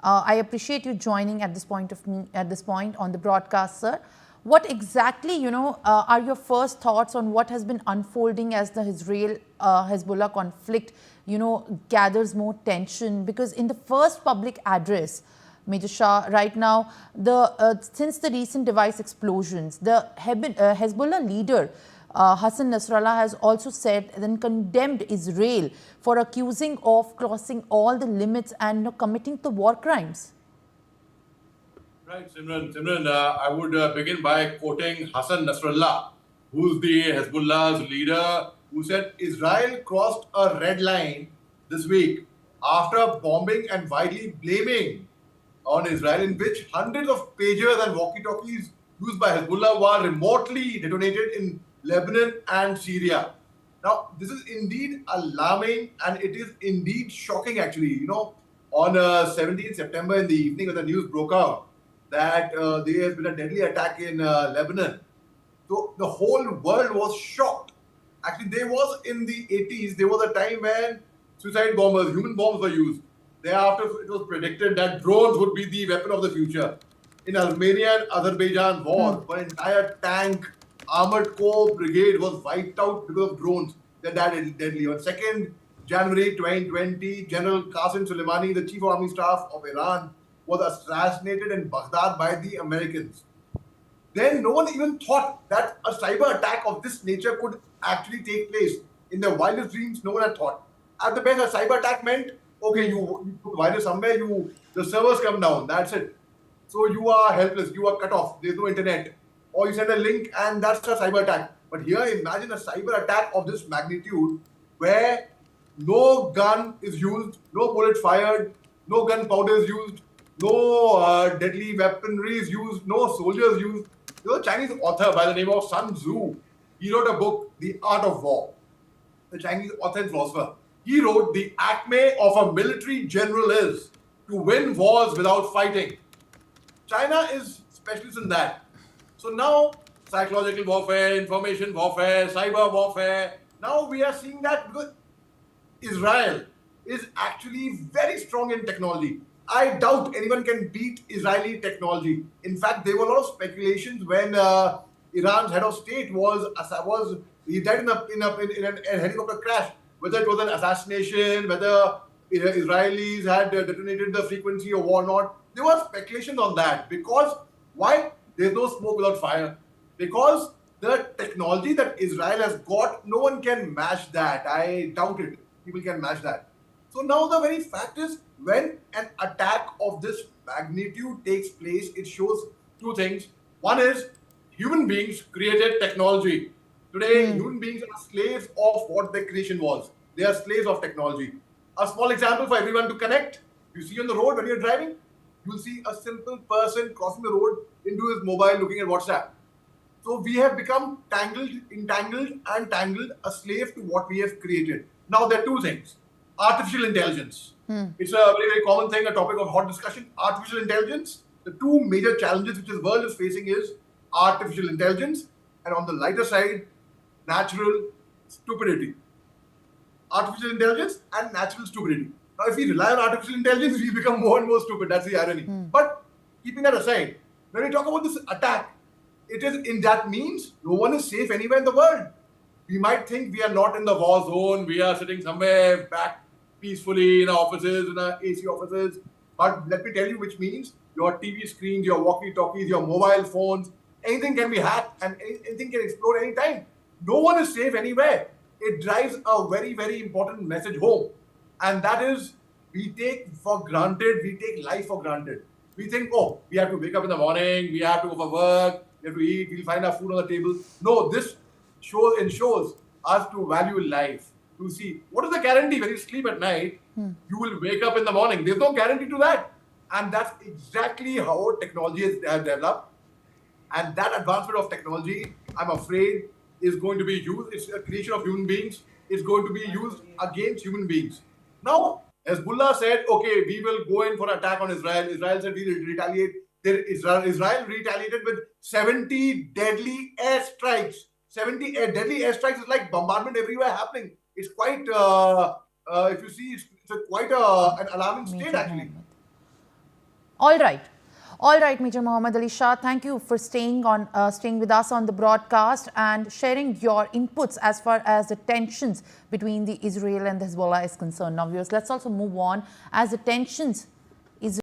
I appreciate you joining at this point on the broadcast, sir. What exactly, are your first thoughts on what has been unfolding as the Israel-Hezbollah conflict, gathers more tension? Because in the first public address, Major Shah, right now, since the recent device explosions, the Hezbollah leader, Hassan Nasrallah, has also said and condemned Israel for accusing of crossing all the limits and committing the war crimes. Right, Simran, I would begin by quoting Hassan Nasrallah, who's the Hezbollah's leader, who said Israel crossed a red line this week after bombing and widely blaming on Israel, in which hundreds of pagers and walkie-talkies used by Hezbollah were remotely detonated in Lebanon and Syria. Now, this is indeed alarming and it is indeed shocking, actually. On 17th September in the evening, when the news broke out that there has been a deadly attack in Lebanon, so the whole world was shocked. Actually, there was, in the 80s, there was a time when suicide bombers, human bombs were used. Thereafter, it was predicted that drones would be the weapon of the future. In Armenia and Azerbaijan war, an entire tank armored corps brigade was wiped out because of drones. They're that deadly. On 2nd January 2020, General Qasem Soleimani, the chief of army staff of Iran, was assassinated in Baghdad by the Americans. Then no one even thought that a cyber attack of this nature could actually take place. In their wildest dreams, no one had thought. At the best, a cyber attack meant, okay, you put virus somewhere, the servers come down, that's it. So you are helpless, you are cut off, there's no internet. Or you send a link and that's a cyber attack. But here, imagine a cyber attack of this magnitude where no gun is used, no bullet fired, no gunpowder is used, no deadly weaponry is used, no soldiers used. There was a Chinese author by the name of Sun Tzu. He wrote a book, The Art of War. The Chinese author and philosopher. He wrote, the acme of a military general is to win wars without fighting. China is specialist in that. So now, psychological warfare, information warfare, cyber warfare, now we are seeing that because Israel is actually very strong in technology. I doubt anyone can beat Israeli technology. In fact, there were a lot of speculations when Iran's head of state he died in a helicopter crash. Whether it was an assassination, whether Israelis had detonated the frequency or whatnot. There was speculation on that. Because why? There's no smoke without fire. Because the technology that Israel has got, no one can match that. I doubt it. People can match that. So now the very fact is, when an attack of this magnitude takes place, it shows two things. One is human beings created technology. Today, human beings are slaves of what their creation was. They are slaves of technology. A small example for everyone to connect. You see on the road when you're driving, you'll see a simple person crossing the road into his mobile looking at WhatsApp. So we have become entangled, a slave to what we have created. Now there are two things. Artificial intelligence. It's a very, very common thing, a topic of hot discussion. Artificial intelligence. The two major challenges which the world is facing is artificial intelligence, and on the lighter side, natural stupidity. Artificial intelligence and natural stupidity. Now, if we rely on artificial intelligence, we become more and more stupid. That's the irony. But keeping that aside, when we talk about this attack, it is in that means no one is safe anywhere in the world. We might think we are not in the war zone. We are sitting somewhere back peacefully in our offices, in our AC offices. But let me tell you, which means your TV screens, your walkie-talkies, your mobile phones, anything can be hacked and anything can explode anytime. No one is safe anywhere. It drives a very, very important message home. And that is, we take life for granted. We think, oh, we have to wake up in the morning, we have to go for work, we have to eat, we'll find our food on the table. No, this ensures us to value life. To see, what is the guarantee when you sleep at night, you will wake up in the morning? There's no guarantee to that. And that's exactly how technology has developed. And that advancement of technology, I'm afraid, is going to be used. It's a creation of human beings. It's going to be used against human beings. Now, Hezbollah said, okay, we will go in for an attack on Israel. Israel said we will retaliate. Israel retaliated with 70 deadly airstrikes. 70 deadly airstrikes is like bombardment everywhere happening. It's quite, if you see, it's quite an alarming state actually. All right. All right, Major Mohammad Ali Shah, thank you for staying with us on the broadcast and sharing your inputs as far as the tensions between the Israel and the Hezbollah is concerned. Now, viewers, let's also move on as the tensions